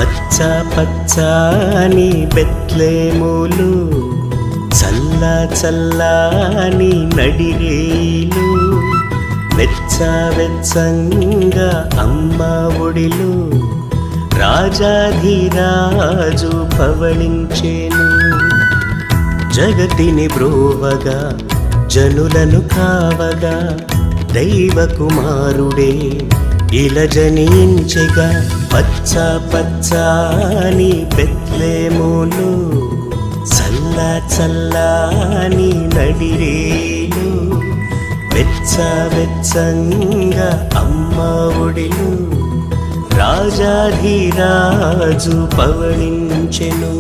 పచ్చ పచ్చని బెత్లెహేములు, చల్ల చల్లని నడిరేలు, వెచ్చ వెచ్చంగా అమ్మ ఒడిలో రాజాధిరాజు పవళించెను. జగతిని బ్రోవగా జనులను కావగా దైవ కుమారుడే ఇలా జనించెగా. పచ్చ పచ్చని బెత్లెహేములు, చల్ల చల్లని నడిరేలు, వెచ్చ వెచ్చంగా అమ్మ ఒడిలో రాజాధిరాజు పవళించెను.